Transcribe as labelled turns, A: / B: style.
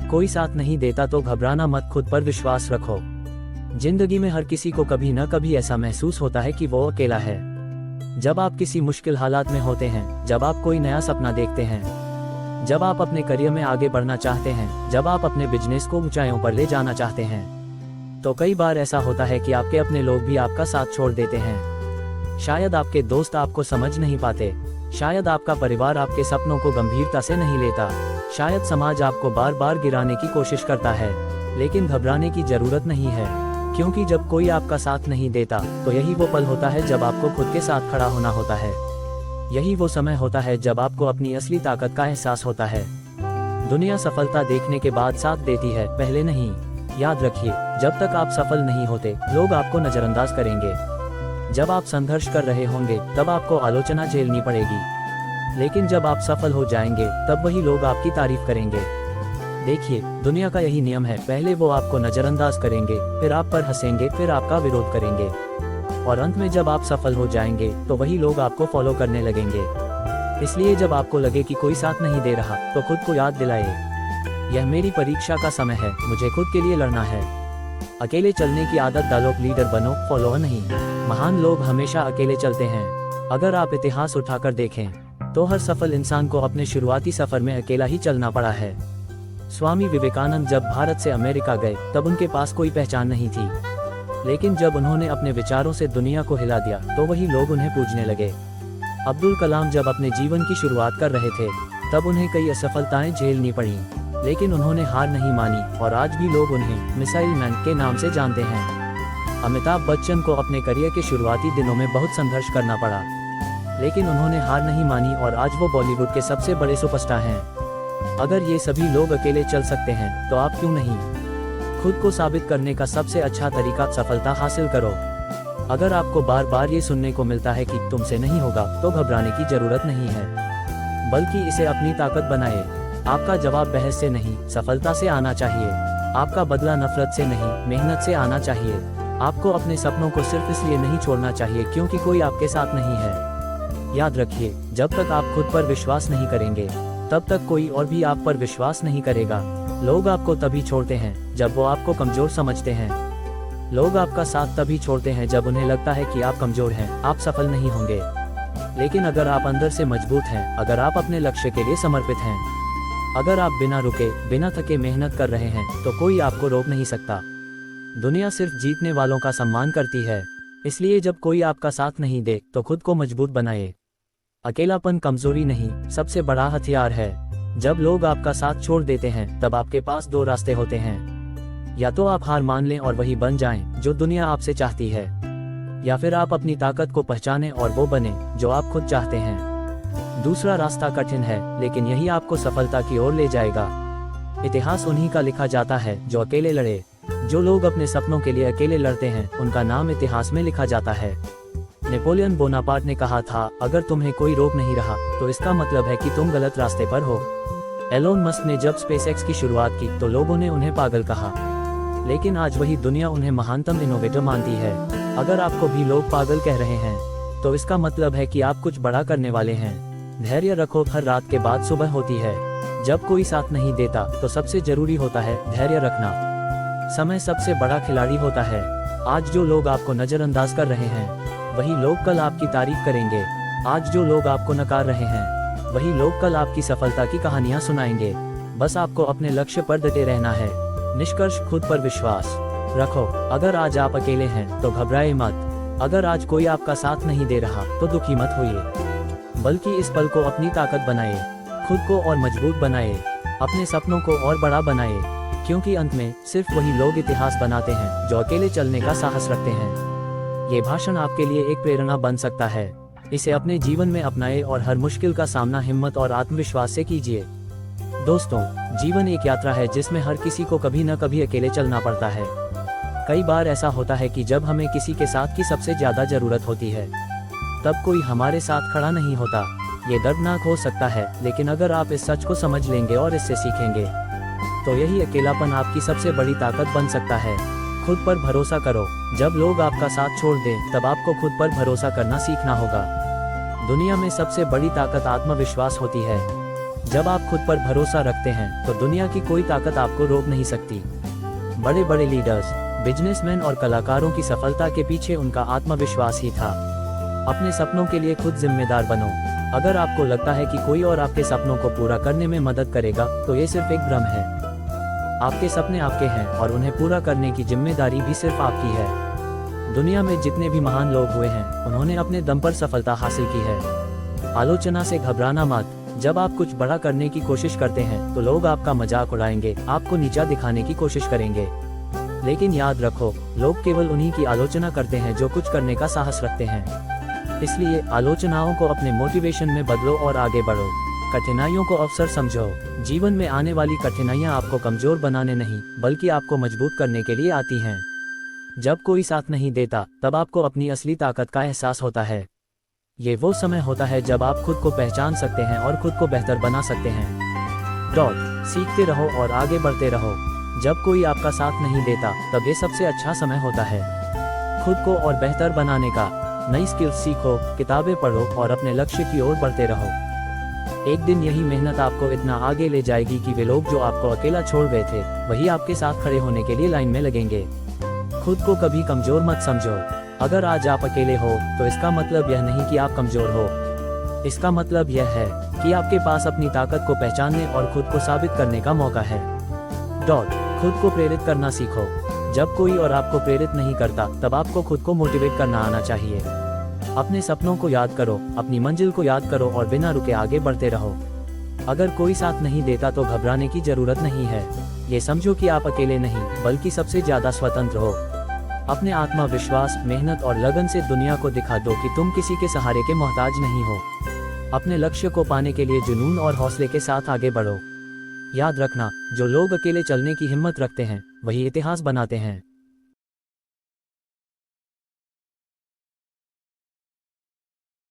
A: कोई साथ नहीं देता तो घबराना मत, खुद पर विश्वास रखो। जिंदगी में हर किसी को कभी न कभी ऐसा महसूस होता है कि वो अकेला है। जब आप किसी मुश्किल हालात में होते हैं, जब आप कोई नया सपना देखते हैं, जब आप अपने करियर में आगे बढ़ना चाहते हैं, जब आप अपने बिजनेस को ऊंचाइयों पर ले जाना चाहते हैं, तो कई बार ऐसा होता है कि आपके अपने लोग भी आपका साथ छोड़ देते हैं। शायद आपके दोस्त आपको समझ नहीं पाते, शायद आपका परिवार आपके सपनों को गंभीरता से नहीं लेता, शायद समाज आपको बार बार गिराने की कोशिश करता है। लेकिन घबराने की जरूरत नहीं है, क्योंकि जब कोई आपका साथ नहीं देता तो यही वो पल होता है जब आपको खुद के साथ खड़ा होना होता है। यही वो समय होता है जब आपको अपनी असली ताकत का एहसास होता है। दुनिया सफलता देखने के बाद साथ देती है, पहले नहीं। याद रखिए, जब तक आप सफल नहीं होते लोग आपको नजरअंदाज करेंगे। जब आप संघर्ष कर रहे होंगे तब आपको आलोचना झेलनी पड़ेगी, लेकिन जब आप सफल हो जाएंगे तब वही लोग आपकी तारीफ करेंगे। देखिए, दुनिया का यही नियम है, पहले वो आपको नजरअंदाज करेंगे, फिर आप पर हंसेंगे, फिर आपका विरोध करेंगे, और अंत में जब आप सफल हो जाएंगे तो वही लोग आपको फॉलो करने लगेंगे। इसलिए जब आपको लगे कि कोई साथ नहीं दे रहा तो खुद को याद दिलाए, यह मेरी परीक्षा का समय है, मुझे खुद के लिए लड़ना है। अकेले चलने की आदत डालो, लीडर बनो, फॉलोअर नहीं। महान लोग हमेशा अकेले चलते हैं। अगर आप इतिहास उठाकर देखें तो हर सफल इंसान को अपने शुरुआती सफर में अकेला ही चलना पड़ा है। स्वामी विवेकानंद जब भारत से अमेरिका गए तब उनके पास कोई पहचान नहीं थी, लेकिन जब उन्होंने अपने विचारों से दुनिया को हिला दिया तो वही लोग उन्हें पूजने लगे। अब्दुल कलाम जब अपने जीवन की शुरुआत कर रहे थे तब उन्हें कई असफलताएं झेलनी पड़ी, लेकिन उन्होंने हार नहीं मानी, और आज भी लोग उन्हें मिसाइल मैन के नाम से जानते हैं। अमिताभ बच्चन को अपने करियर के शुरुआती दिनों में बहुत संघर्ष करना पड़ा, लेकिन उन्होंने हार नहीं मानी और आज वो बॉलीवुड के सबसे बड़े सुपरस्टार हैं। अगर ये सभी लोग अकेले चल सकते हैं तो आप क्यों नहीं? खुद को साबित करने का सबसे अच्छा तरीका सफलता हासिल करो। अगर आपको बार बार ये सुनने को मिलता है कि तुमसे नहीं होगा, तो घबराने की जरूरत नहीं है, बल्कि इसे अपनी ताकत बनाए। आपका जवाब बहस से नहीं, सफलता से आना चाहिए। आपका बदला नफरत से नहीं, मेहनत से आना चाहिए। आपको अपने सपनों को सिर्फ इसलिए नहीं छोड़ना चाहिए क्योंकि कोई आपके साथ नहीं है। याद रखिए, जब तक आप खुद पर विश्वास नहीं करेंगे तब तक कोई और भी आप पर विश्वास नहीं करेगा। लोग आपको तभी छोड़ते हैं जब वो आपको कमजोर समझते हैं। लोग आपका साथ तभी छोड़ते हैं जब उन्हें लगता है कि आप कमजोर हैं, आप सफल नहीं होंगे। लेकिन अगर आप अंदर से मजबूत हैं, अगर आप अपने लक्ष्य के लिए समर्पित हैं, अगर आप बिना रुके बिना थके मेहनत कर रहे हैं, तो कोई आपको रोक नहीं सकता। दुनिया सिर्फ जीतने वालों का सम्मान करती है। इसलिए जब कोई आपका साथ नहीं दे तो खुद को मजबूत बनाए। अकेलापन कमजोरी नहीं, सबसे बड़ा हथियार है। जब लोग आपका साथ छोड़ देते हैं तब आपके पास दो रास्ते होते हैं। या तो आप हार मान लें और वही बन जाएं जो दुनिया आपसे चाहती है, या फिर आप अपनी ताकत को पहचानें और वो बने जो आप खुद चाहते हैं। दूसरा रास्ता कठिन है, लेकिन यही आपको सफलता की ओर ले जाएगा। इतिहास उन्हीं का लिखा जाता है जो अकेले लड़े। जो लोग अपने सपनों के लिए अकेले लड़ते हैं उनका नाम इतिहास में लिखा जाता है। नेपोलियन बोनापार्ट ने कहा था, अगर तुम्हें कोई रोक नहीं रहा तो इसका मतलब है कि तुम गलत रास्ते पर हो। एलोन मस्क ने जब स्पेसएक्स की शुरुआत की तो लोगों ने उन्हें पागल कहा, लेकिन आज वही दुनिया उन्हें महानतम इनोवेटर मानती है। अगर आपको भी लोग पागल कह रहे हैं तो इसका मतलब है कि आप कुछ बड़ा करने वाले हैं। धैर्य रखो, हर रात के बाद सुबह होती है। जब कोई साथ नहीं देता तो सबसे जरूरी होता है धैर्य रखना। समय सबसे बड़ा खिलाड़ी होता है। आज जो लोग आपको नजरअंदाज कर रहे हैं वही लोग कल आपकी तारीफ करेंगे। आज जो लोग आपको नकार रहे हैं वही लोग कल आपकी सफलता की कहानियां सुनाएंगे। बस आपको अपने लक्ष्य पर डटे रहना है। निष्कर्ष, खुद पर विश्वास रखो। अगर आज आप अकेले हैं तो घबराए मत। अगर आज कोई आपका साथ नहीं दे रहा तो दुखी मत होइए, बल्कि इस पल को अपनी ताकत बनाए। खुद को और मजबूत बनाए, अपने सपनों को और बड़ा बनाए, क्योंकि अंत में सिर्फ वही लोग इतिहास बनाते हैं जो अकेले चलने का साहस रखते हैं। ये भाषण आपके लिए एक प्रेरणा बन सकता है। इसे अपने जीवन में अपनाएं और हर मुश्किल का सामना हिम्मत और आत्मविश्वास से कीजिए। दोस्तों, जीवन एक यात्रा है जिसमें हर किसी को कभी न कभी अकेले चलना पड़ता है। कई बार ऐसा होता है कि जब हमें किसी के साथ की सबसे ज्यादा जरूरत होती है तब कोई हमारे साथ खड़ा नहीं होता। ये दर्दनाक हो सकता है, लेकिन अगर आप इस सच को समझ लेंगे और इससे सीखेंगे तो यही अकेलापन आपकी सबसे बड़ी ताकत बन सकता है। खुद पर भरोसा करो। जब लोग आपका साथ छोड़ दें तब आपको खुद पर भरोसा करना सीखना होगा। दुनिया में सबसे बड़ी ताकत आत्मविश्वास होती है। जब आप खुद पर भरोसा रखते हैं तो दुनिया की कोई ताकत आपको रोक नहीं सकती। बड़े बड़े लीडर्स, बिजनेसमैन और कलाकारों की सफलता के पीछे उनका आत्मविश्वास ही था। अपने सपनों के लिए खुद जिम्मेदार बनो। अगर आपको लगता है कि कोई और आपके सपनों को पूरा करने में मदद करेगा तो ये सिर्फ एक भ्रम है। आपके सपने आपके हैं और उन्हें पूरा करने की जिम्मेदारी भी सिर्फ आपकी है। दुनिया में जितने भी महान लोग हुए हैं उन्होंने अपने दम पर सफलता हासिल की है। आलोचना से घबराना मत। जब आप कुछ बड़ा करने की कोशिश करते हैं तो लोग आपका मजाक उड़ाएंगे, आपको नीचा दिखाने की कोशिश करेंगे। लेकिन याद रखो, लोग केवल उन्हीं की आलोचना करते हैं जो कुछ करने का साहस रखते हैं। इसलिए आलोचनाओं को अपने मोटिवेशन में बदलो और आगे बढ़ो। कठिनाइयों को अवसर समझो। जीवन में आने वाली कठिनाइयां आपको कमजोर बनाने नहीं बल्कि आपको मजबूत करने के लिए आती हैं। जब कोई साथ नहीं देता तब आपको अपनी असली ताकत का एहसास होता है। ये वो समय होता है जब आप खुद को पहचान सकते हैं और खुद को बेहतर बना सकते हैं। सीखते रहो और आगे बढ़ते रहो। जब कोई आपका साथ नहीं देता तब ये सबसे अच्छा समय होता है खुद को और बेहतर बनाने का। नई स्किल्स सीखो, किताबें पढ़ो और अपने लक्ष्य की ओर बढ़ते रहो। एक दिन यही मेहनत आपको इतना आगे ले जाएगी कि वे लोग जो आपको अकेला छोड़ गए थे वही आपके साथ खड़े होने के लिए लाइन में लगेंगे। खुद को कभी कमजोर मत समझो। अगर आज आप अकेले हो तो इसका मतलब यह नहीं कि आप कमजोर हो। इसका मतलब यह है कि आपके पास अपनी ताकत को पहचानने और खुद को साबित करने का मौका है। खुद को प्रेरित करना सीखो। जब कोई और आपको प्रेरित नहीं करता तब आपको खुद को मोटिवेट करना आना चाहिए। अपने सपनों को याद करो, अपनी मंजिल को याद करो और बिना रुके आगे बढ़ते रहो। अगर कोई साथ नहीं देता तो घबराने की जरूरत नहीं है। ये समझो कि आप अकेले नहीं बल्कि सबसे ज्यादा स्वतंत्र हो। अपने आत्मविश्वास, मेहनत और लगन से दुनिया को दिखा दो कि तुम किसी के सहारे के मोहताज नहीं हो। अपने लक्ष्य को पाने के लिए जुनून और हौसले के साथ आगे बढ़ो। याद रखना, जो लोग अकेले चलने की हिम्मत रखते हैं वही इतिहास बनाते हैं।